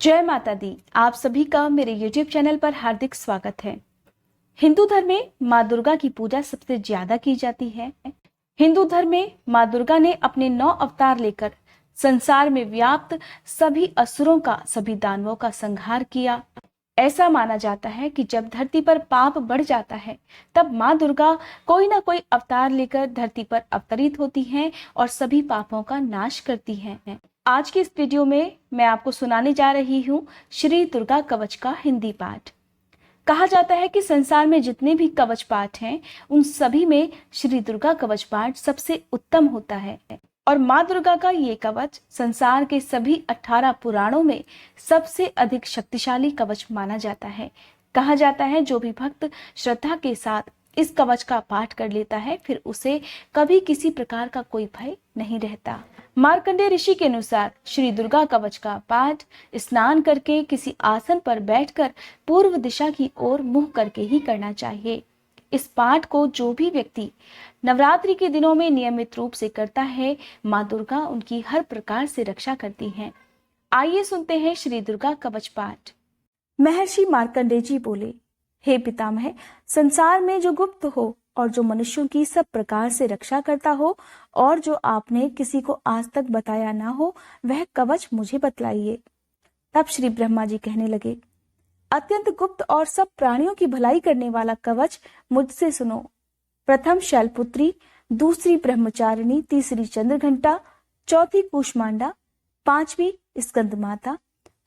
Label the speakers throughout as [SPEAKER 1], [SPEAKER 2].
[SPEAKER 1] जय माता दी। आप सभी का मेरे YouTube चैनल पर हार्दिक स्वागत है। हिंदू धर्म में माँ दुर्गा की पूजा सबसे ज्यादा की जाती है। हिंदू धर्म में माँ दुर्गा ने अपने 9 अवतार लेकर संसार में व्याप्त सभी असुरों का, सभी दानवों का संहार किया। ऐसा माना जाता है कि जब धरती पर पाप बढ़ जाता है, तब माँ दुर्गा कोई ना कोई अवतार लेकर धरती पर अवतरित होती हैं और सभी पापों का नाश करती हैं। आज की इस वीडियो में मैं आपको सुनाने जा रही हूँ श्री दुर्गा कवच का हिंदी पाठ। कहा जाता है कि संसार में जितने भी कवच पाठ हैं, उन सभी में श्री दुर्गा कवच पाठ सबसे उत्तम होता है और माँ दुर्गा का ये कवच संसार के सभी 18 पुराणों में सबसे अधिक शक्तिशाली कवच माना जाता है। कहा जाता है जो भी भक्त श्रद्धा के साथ इस कवच का पाठ कर लेता है, फिर उसे कभी किसी प्रकार का कोई भय नहीं रहता। मार्कंडेय ऋषि के अनुसार श्री दुर्गा कवच का पाठ स्नान करके किसी आसन पर बैठकर पूर्व दिशा की ओर मुंह करके ही करना चाहिए। इस पाठ को जो भी व्यक्ति नवरात्रि के दिनों में नियमित रूप से करता है, माँ दुर्गा उनकी हर प्रकार से रक्षा करती हैं। आइए सुनते हैं श्री दुर्गा कवच पाठ। महर्षि मार्कंडेय जी बोले, हे पितामह, संसार में जो गुप्त हो और जो मनुष्यों की सब प्रकार से रक्षा करता हो और जो आपने किसी को आज तक बताया ना हो, वह कवच मुझे बतलाइए। तब श्री ब्रह्मा जी कहने लगे, अत्यंत गुप्त और सब प्राणियों की भलाई करने वाला कवच मुझसे सुनो। प्रथम शैलपुत्री, दूसरी ब्रह्मचारिणी, तीसरी चंद्रघंटा, चौथी कूष्मांडा, पांचवी स्कंदमाता,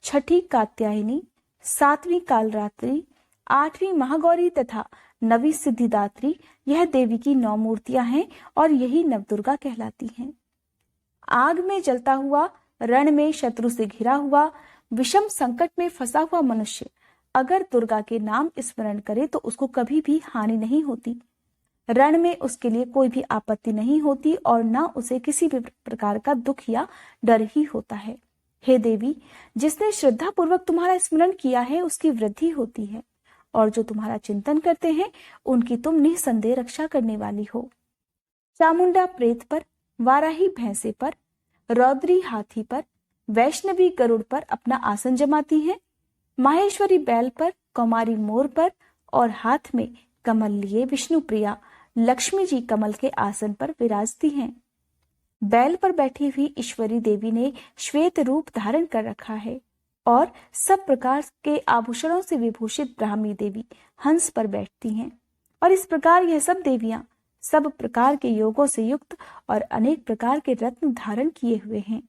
[SPEAKER 1] छठी कात्यायनी, सातवीं कालरात्रि, आठवीं महागौरी तथा नवी सिद्धिदात्री, यह देवी की 9 मूर्तियां हैं और यही नवदुर्गा कहलाती हैं। आग में जलता हुआ, रण में शत्रु से घिरा हुआ, विषम संकट में फंसा हुआ मनुष्य अगर दुर्गा के नाम स्मरण करे तो उसको कभी भी हानि नहीं होती। रण में उसके लिए कोई भी आपत्ति नहीं होती और न उसे किसी भी प्रकार का दुख या डर ही होता है। हे देवी, जिसने श्रद्धा पूर्वक तुम्हारा स्मरण किया है उसकी वृद्धि होती है और जो तुम्हारा चिंतन करते हैं उनकी तुम निसंदेह रक्षा करने वाली हो। चामुंडा प्रेत पर, वाराही भैंसे पर, रौद्री हाथी पर, वैष्णवी गरुड़ पर अपना आसन जमाती है, माहेश्वरी बैल पर, कौमारी मोर पर और हाथ में कमल लिए विष्णु प्रिया लक्ष्मी जी कमल के आसन पर विराजती हैं। बैल पर बैठी हुई ईश्वरी देवी ने श्वेत रूप धारण कर रखा है और सब प्रकार के आभूषणों से विभूषित ब्राह्मी देवी हंस पर बैठती हैं। और इस प्रकार यह सब देवियां सब प्रकार के योगों से युक्त और अनेक प्रकार के रत्न धारण किए हुए हैं।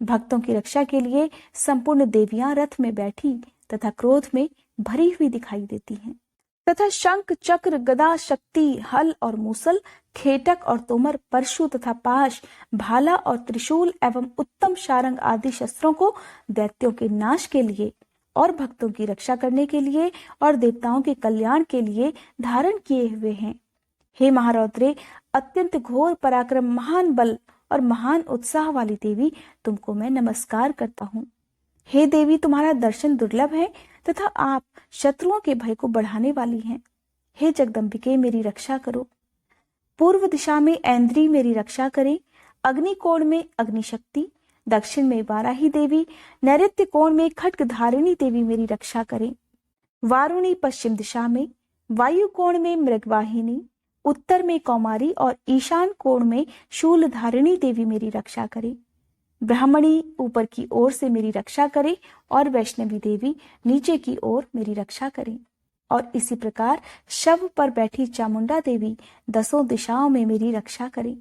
[SPEAKER 1] भक्तों की रक्षा के लिए संपूर्ण देवियां रथ में बैठी तथा क्रोध में भरी हुई दिखाई देती हैं तथा शंख, चक्र, गदा, शक्ति, हल और मूसल, खेटक और तोमर, परशु तथा पाश, भाला और त्रिशूल एवं उत्तम शारंग आदि शस्त्रों को दैत्यों के नाश के लिए और भक्तों की रक्षा करने के लिए और देवताओं के कल्याण के लिए धारण किए हुए हैं। हे महारौद्रे, अत्यंत घोर पराक्रम, महान बल और महान उत्साह वाली देवी, तुमको मैं नमस्कार करता हूँ। हे देवी, तुम्हारा दर्शन दुर्लभ है तथा आप शत्रुओं के भय को बढ़ाने वाली हैं। हे जगदम्बिके, मेरी रक्षा करो। पूर्व दिशा में ऐन्द्री मेरी रक्षा करे, अग्नि कोण में अग्निशक्ति, दक्षिण में वाराही देवी, नैऋत्य कोण में खड्ग धारिणी देवी मेरी रक्षा करें। वारुणी पश्चिम दिशा में, वायु कोण में मृगवाहिनी, उत्तर में कौमारी और ईशान कोण में शूल धारिणी देवी मेरी रक्षा करे। ब्राह्मणी ऊपर की ओर से मेरी रक्षा करे और वैष्णवी देवी नीचे की ओर मेरी रक्षा करें। और इसी प्रकार शव पर बैठी चामुंडा देवी 10 दिशाओं में मेरी रक्षा करें।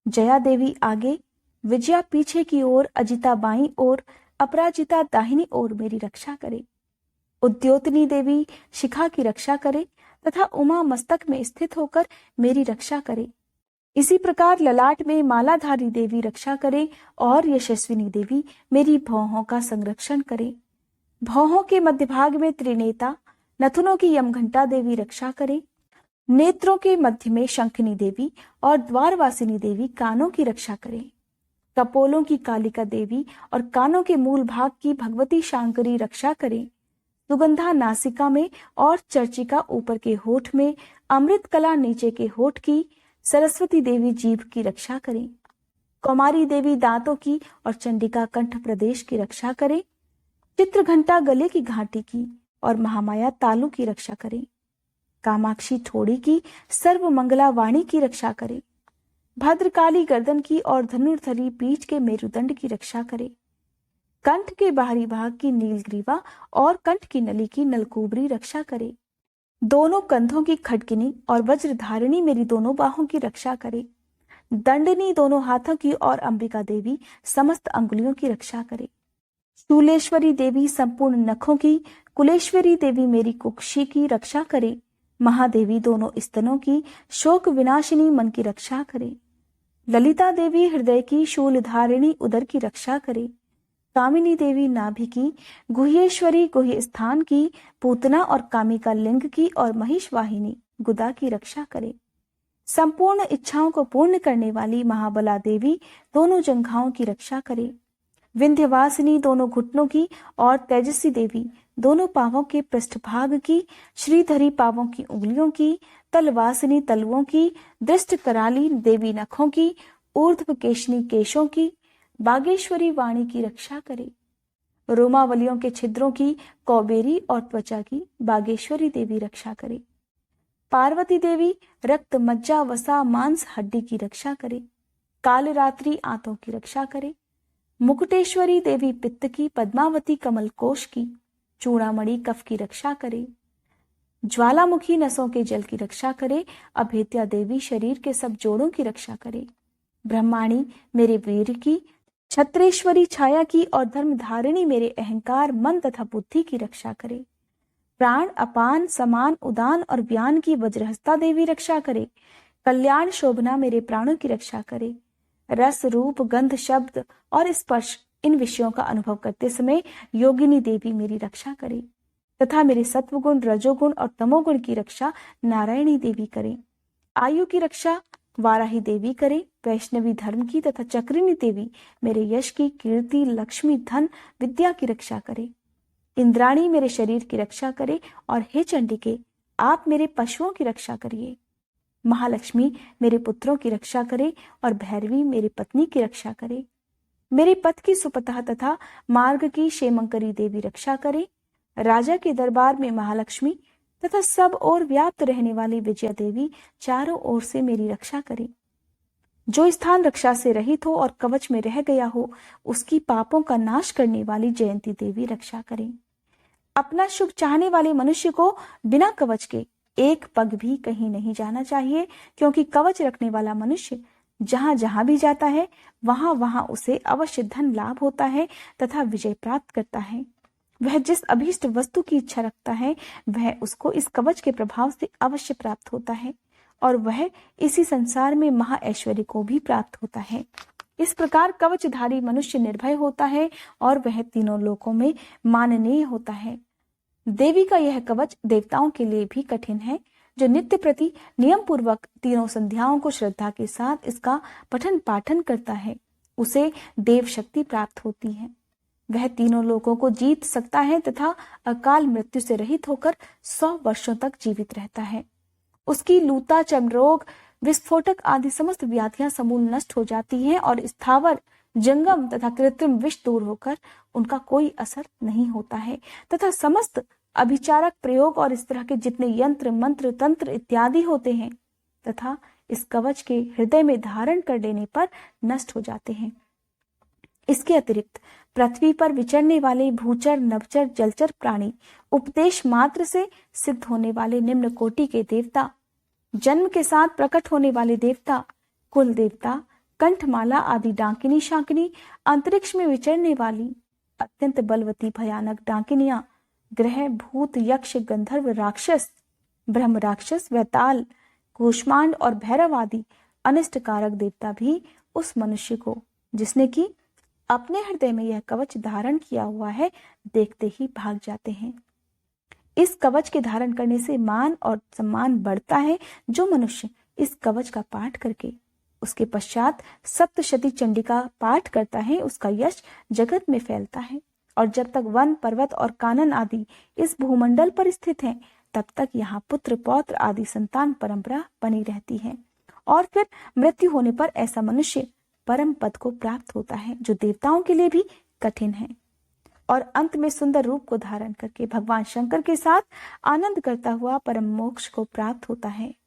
[SPEAKER 1] जया देवी आगे, विजया पीछे की ओर, अजिता बाईं ओर, अपराजिता दाहिनी ओर मेरी रक्षा करे। उद्योतनी देवी शिखा की रक्षा करे तथा उमा मस्तक में स्थित होकर मेरी रक्षा करे। इसी प्रकार ललाट में मालाधारी देवी रक्षा करे और यशस्विनी देवी मेरी भौहों का संरक्षण करे। भौहों के मध्य भाग में त्रिनेता, नथुनों की यमघंटा देवी रक्षा करे। नेत्रों के मध्य में शंखनी देवी और द्वारवासिनी देवी कानों की रक्षा करे। कपोलों की कालिका देवी और कानों के मूल भाग की भगवती शांकरी रक्षा करे। सुगंधा नासिका में और चर्चिका ऊपर के होठ में, अमृत कला नीचे के होठ की, सरस्वती देवी जीभ की रक्षा करें। कौमारी देवी दांतों की और चंडिका कंठ प्रदेश की रक्षा करे। चित्रघंटा गले की घाटी की और महामाया तालू की रक्षा करे। कामाक्षी ठोड़ी की सर्व मंगला वाणी की रक्षा करे। भद्रकाली गर्दन की और धनुर्धरी पीठ के मेरुदंड की रक्षा करे। कंठ के बाहरी भाग की नीलग्रीवा और कंठ की नली की नलकूबरी रक्षा करे। दोनों कंधों की खड़किनी और वज्रधारिणी मेरी दोनों बाहों की रक्षा करे। दंडनी दोनों हाथों की और अंबिका देवी समस्त अंगुलियों की रक्षा करे। शूलेश्वरी देवी संपूर्ण नखों की, कुलेश्वरी देवी मेरी कुक्षी की रक्षा करे। महादेवी दोनों स्तनों की, शोक विनाशिनी मन की रक्षा करे। ललिता देवी हृदय की, शूलधारिणी उदर की रक्षा करे। कामिनी देवी नाभि की, गुह्येश्वरी गुह्य स्थान की, पूतना और कामिका लिंग की और महिष वाहिनी गुदा की रक्षा करे। संपूर्ण इच्छाओं को पूर्ण करने वाली महाबला देवी दोनों जंघाओं की रक्षा करे। विंध्यवासिनी दोनों घुटनों की और तेजस्वी देवी दोनों पांवों के पृष्ठभाग की, श्रीधरी पांवों की उंगलियों की, तलवासिनी तलवों की, दृष्ट कराली देवी नखों की, ऊर्ध्व केशनी केशों की, बागेश्वरी वाणी की रक्षा करे। रोमावलियों के छिद्रों की, कौबेरी और त्वचा की बागेश्वरी देवी रक्षा करे। पार्वती देवी रक्त मज्जा वसा मांस हड्डी की रक्षा करे। कालरात्रि आंतों की रक्षा करे। मुकुटेश्वरी देवी पित्त की, पद्मावती कमल कोश की, चूड़ामणि कफ की रक्षा करे। ज्वालामुखी नसों के जल की रक्षा करे। अभेद्या देवी शरीर के सब जोड़ों की रक्षा करे। ब्रह्माणी मेरे वीर की, छत्रेश्वरी छाया की और धर्मधारिणी मेरे अहंकार मन तथा बुद्धि की रक्षा करे। प्राण अपान समान उदान और व्यान की वज्रहस्ता देवी रक्षा करे। कल्याण शोभना मेरे प्राणों की रक्षा करे। रस रूप गंध शब्द और स्पर्श इन विषयों का अनुभव करते समय योगिनी देवी मेरी रक्षा करे तथा मेरे सत्वगुण रजोगुण और तमोगुण की रक्षा नारायणी देवी करे। आयु की रक्षा वाराही देवी करे। वैष्णवी धर्म की तथा चक्रिणी देवी मेरे यश की, कीर्ति लक्ष्मी धन विद्या की रक्षा करे। इंद्राणी मेरे शरीर की रक्षा करे और हे चंडिके आप मेरे पशुओं की रक्षा करिए। महालक्ष्मी मेरे पुत्रों की रक्षा करे और भैरवी मेरी पत्नी की रक्षा करे। मेरे पथ की सुपतः तथा मार्ग की क्षेमंकरी देवी रक्षा करे। राजा के दरबार में महालक्ष्मी तथा सब ओर व्याप्त रहने वाली विजया देवी चारों ओर से मेरी रक्षा करे। जो स्थान रक्षा से रहित हो और कवच में रह गया हो उसकी पापों का नाश करने वाली जयंती देवी रक्षा करे। अपना सुख चाहने वाले मनुष्य को बिना कवच के एक पग भी कहीं नहीं जाना चाहिए, क्योंकि कवच रखने वाला मनुष्य जहां जहां भी जाता है वहां वहां उसे अवश्य धन लाभ होता है तथा विजय प्राप्त करता है। वह जिस अभीष्ट वस्तु की इच्छा रखता है वह उसको इस कवच के प्रभाव से अवश्य प्राप्त होता है और वह इसी संसार में महा ऐश्वर्य को भी प्राप्त होता है। इस प्रकार कवचधारी मनुष्य निर्भय होता है और वह तीनों लोकों में माननीय होता है। देवी का यह कवच देवताओं के लिए भी कठिन है। जो नित्य प्रति नियम पूर्वक तीनों संध्याओं को श्रद्धा के साथ इसका पठन पाठन करता है उसे देव शक्ति प्राप्त होती है। वह तीनों लोगों को जीत सकता है तथा अकाल मृत्यु से रहित होकर 100 वर्षों तक जीवित रहता है। उसकी लूता चर्मरोग विस्फोटक आदि समस्त व्याधियां समूल नष्ट हो जाती हैं और स्थावर जंगम तथा कृत्रिम विष दूर होकर उनका कोई असर नहीं होता है तथा समस्त अभिचारक प्रयोग और इस तरह के जितने यंत्र मंत्र तंत्र इत्यादि होते हैं तथा इस कवच के हृदय में धारण कर लेने पर नष्ट हो जाते हैं। इसके अतिरिक्त पृथ्वी पर विचरने वाले भूचर नभचर जलचर प्राणी, उपदेश मात्र से सिद्ध होने वाले निम्न कोटि के देवता, जन्म के साथ प्रकट होने वाले देवता, कुल देवता, कंठमाला आदि डाकिनी शाकिनी, अंतरिक्ष में विचरने वाली अत्यंत बलवती भयानक डाकिनियां, ग्रह भूत यक्ष गंधर्व राक्षस, ब्रह्म राक्षस वैताल कूष्मांड और भैरव आदि अनिष्ट कारक देवता भी उस मनुष्य को जिसने कि अपने हृदय में यह कवच धारण किया हुआ है देखते ही भाग जाते हैं। इस कवच के धारण करने से मान और सम्मान बढ़ता है। जो मनुष्य इस कवच का पाठ करके उसके पश्चात सप्तशती चंडिका पाठ करता है उसका यश जगत में फैलता है और जब तक वन पर्वत और कानन आदि इस भूमंडल पर स्थित हैं तब तक यहाँ पुत्र पौत्र आदि संतान परंपरा बनी रहती है और फिर मृत्यु होने पर ऐसा मनुष्य परम पद को प्राप्त होता है जो देवताओं के लिए भी कठिन है। और अंत में सुंदर रूप को धारण करके भगवान शंकर के साथ आनंद करता हुआ परम मोक्ष को प्राप्त होता है।